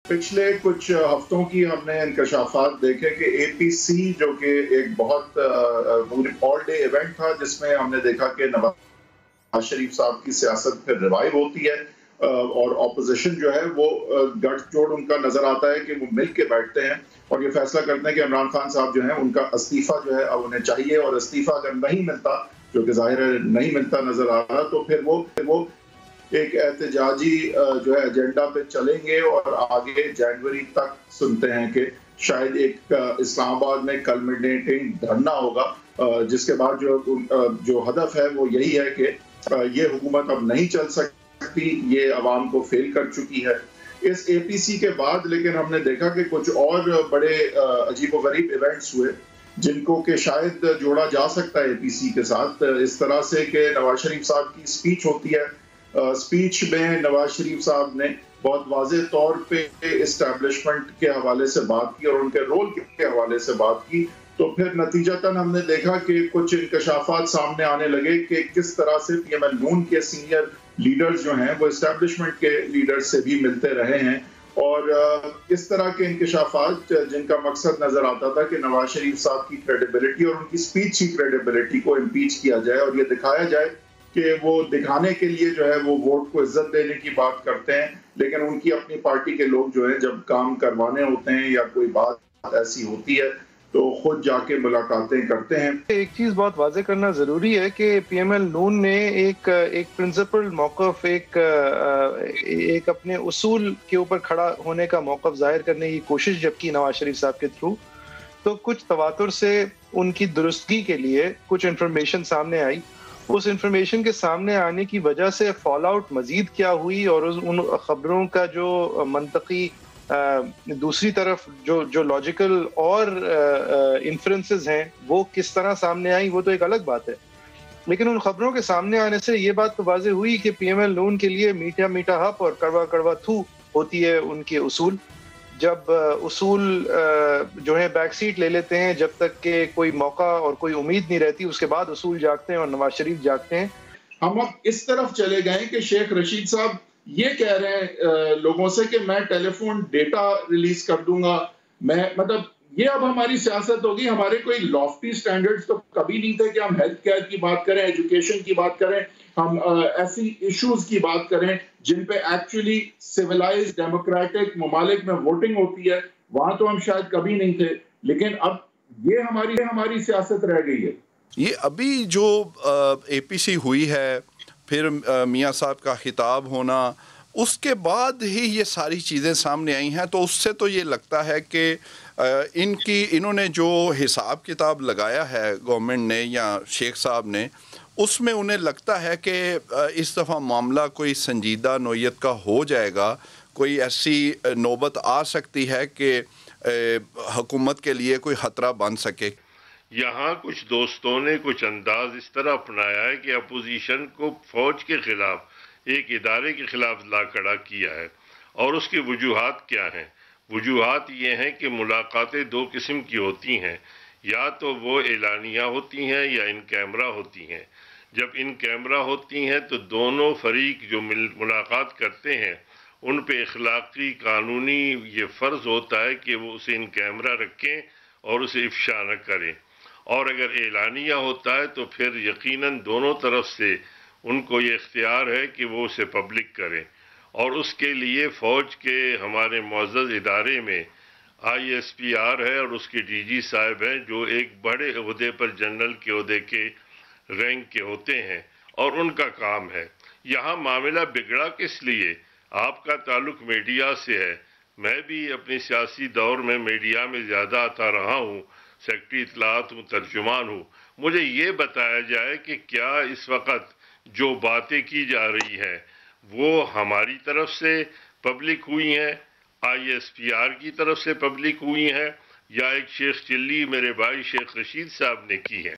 پچھلے کچھ ہفتوں کی ہم نے انکشافات دیکھے کہ اے پی سی جو کہ ایک بہت آل ڈے ایونٹ تھا، جس میں ہم نے دیکھا کہ نواز شریف صاحب کی سیاست پھر ریوائیو ہوتی ہے اور اپوزیشن جو ہے وہ گٹھ جوڑ ان کا نظر آتا ہے کہ وہ مل کے بیٹھتے ہیں اور یہ فیصلہ کرتے ہیں کہ عمران خان صاحب جو ہیں ان کا استعفیٰ جو ہے اب انہیں چاہیے، اور استعفیٰ اگر نہیں ملتا، جو کہ ظاہر ہے نہیں ملتا نظر آ رہا، تو پھر وہ ایک احتجاجی جو ہے ایجنڈا پہ چلیں گے، اور آگے جنوری تک سنتے ہیں کہ شاید ایک اسلام آباد میں کلمنیٹنگ دھرنا ہوگا، جس کے بعد جو ہدف ہے وہ یہی ہے کہ یہ حکومت اب نہیں چل سکتی، یہ عوام کو فیل کر چکی ہے۔ اس اے پی سی کے بعد لیکن ہم نے دیکھا کہ کچھ اور بڑے عجیب و غریب ایونٹس ہوئے جن کو کہ شاید جوڑا جا سکتا ہے اے پی سی کے ساتھ، اس طرح سے کہ نواز شریف صاحب کی سپیچ ہوتی ہے۔ سپیچ میں نواز شریف صاحب نے بہت واضح طور پہ اسٹیبلشمنٹ کے حوالے سے بات کی اور ان کے رول کے حوالے سے بات کی، تو پھر نتیجتاً ہم نے دیکھا کہ کچھ انکشافات سامنے آنے لگے کہ کس طرح سے پی ایم ایل نون کے سینئر لیڈرز جو ہیں وہ اسٹیبلشمنٹ کے لیڈرز سے بھی ملتے رہے ہیں، اور اس طرح کے انکشافات جن کا مقصد نظر آتا تھا کہ نواز شریف صاحب کی کریڈیبلٹی اور ان کی سپیچ کی کریڈیبلٹی کو امپیچ کیا جائے اور یہ دکھایا جائے کہ وہ دکھانے کے لیے جو ہے وہ ووٹ کو عزت دینے کی بات کرتے ہیں، لیکن ان کی اپنی پارٹی کے لوگ جو ہیں جب کام کروانے ہوتے ہیں یا کوئی بات ایسی ہوتی ہے تو خود جا کے ملاقاتیں کرتے ہیں۔ ایک چیز بہت واضح کرنا ضروری ہے کہ پی ایم ایل نون نے ایک پرنسپل موقف، ایک اپنے اصول کے اوپر کھڑا ہونے کا موقف ظاہر کرنے کی کوشش جب کی نواز شریف صاحب کے تھرو، تو کچھ تواتر سے ان کی درستگی کے لیے کچھ انفارمیشن سامنے آئی۔ اس انفارمیشن کے سامنے آنے کی وجہ سے فال آؤٹ مزید کیا ہوئی، اور ان خبروں کا جو منطقی دوسری طرف جو لاجیکل اور انفرنسز ہیں وہ کس طرح سامنے آئیں، وہ تو ایک الگ بات ہے۔ لیکن ان خبروں کے سامنے آنے سے یہ بات تو واضح ہوئی کہ پی ایم ایل نون کے لیے میٹھا میٹھا ہپ اور کڑوا کڑوا تھو ہوتی ہے ان کے اصول۔ جب اصول جو ہے بیک سیٹ لے لیتے ہیں جب تک کہ کوئی موقع اور کوئی امید نہیں رہتی، اس کے بعد اصول جاگتے ہیں اور نواز شریف جاگتے ہیں۔ ہم اب اس طرف چلے گئے کہ شیخ رشید صاحب یہ کہہ رہے ہیں لوگوں سے کہ میں ٹیلی فون ڈیٹا ریلیز کر دوں گا، میں مطلب یہ اب ہماری سیاست ہوگی۔ ہمارے کوئی لافٹی سٹینڈرڈز تو کبھی نہیں تھے کہ ہم ہیلتھ کیئر کی بات کریں، ایجوکیشن کی بات کریں، ہم ایسی ایشوز کی بات کریں جن پہ ایکچولی سیولائز ڈیموکریٹک ممالک میں ووٹنگ ہوتی ہے، وہاں تو ہم شاید کبھی نہیں تھے، لیکن اب یہ ہماری سیاست رہ گئی ہے۔ یہ ابھی جو اے پی سی ہوئی ہے، پھر میاں صاحب کا خطاب ہونا، اس کے بعد ہی یہ ساری چیزیں سامنے آئی ہیں، تو اس سے تو یہ لگتا ہے کہ انہوں نے جو حساب کتاب لگایا ہے گورنمنٹ نے یا شیخ صاحب نے، اس میں انہیں لگتا ہے کہ اس دفعہ معاملہ کوئی سنجیدہ نوعیت کا ہو جائے گا، کوئی ایسی نوبت آ سکتی ہے کہ حکومت کے لیے کوئی خطرہ بن سکے۔ یہاں کچھ دوستوں نے کچھ انداز اس طرح اپنایا ہے کہ اپوزیشن کو فوج کے خلاف، ایک ادارے کے خلاف لا کھڑا کیا ہے، اور اس کی وجوہات کیا ہیں؟ وجوہات یہ ہیں کہ ملاقاتیں دو قسم کی ہوتی ہیں، یا تو وہ اعلانیہ ہوتی ہیں یا ان کیمرہ ہوتی ہیں۔ جب ان کیمرہ ہوتی ہیں تو دونوں فریق جو ملاقات کرتے ہیں ان پہ اخلاقی قانونی یہ فرض ہوتا ہے کہ وہ اسے ان کیمرہ رکھیں اور اسے افشا نہ کریں، اور اگر اعلانیہ ہوتا ہے تو پھر یقیناً دونوں طرف سے ان کو یہ اختیار ہے کہ وہ اسے پبلک کریں، اور اس کے لیے فوج کے ہمارے معزز ادارے میں آئی ایس پی آر ہے اور اس کے ڈی جی صاحب ہیں جو ایک بڑے عہدے پر جنرل کے عہدے کے رینک کے ہوتے ہیں، اور ان کا کام ہے۔ یہاں معاملہ بگڑا کس لیے؟ آپ کا تعلق میڈیا سے ہے، میں بھی اپنی سیاسی دور میں میڈیا میں زیادہ آتا رہا ہوں، سیکرٹری اطلاعات ہوں، ترجمان ہوں۔ مجھے یہ بتایا جائے کہ کیا اس وقت جو باتیں کی جا رہی ہیں وہ ہماری طرف سے پبلک ہوئی ہیں، آئی ایس پی آر کی طرف سے پبلک ہوئی ہیں، یا ایک شیخ چلی میرے بھائی شیخ رشید صاحب نے کی ہیں؟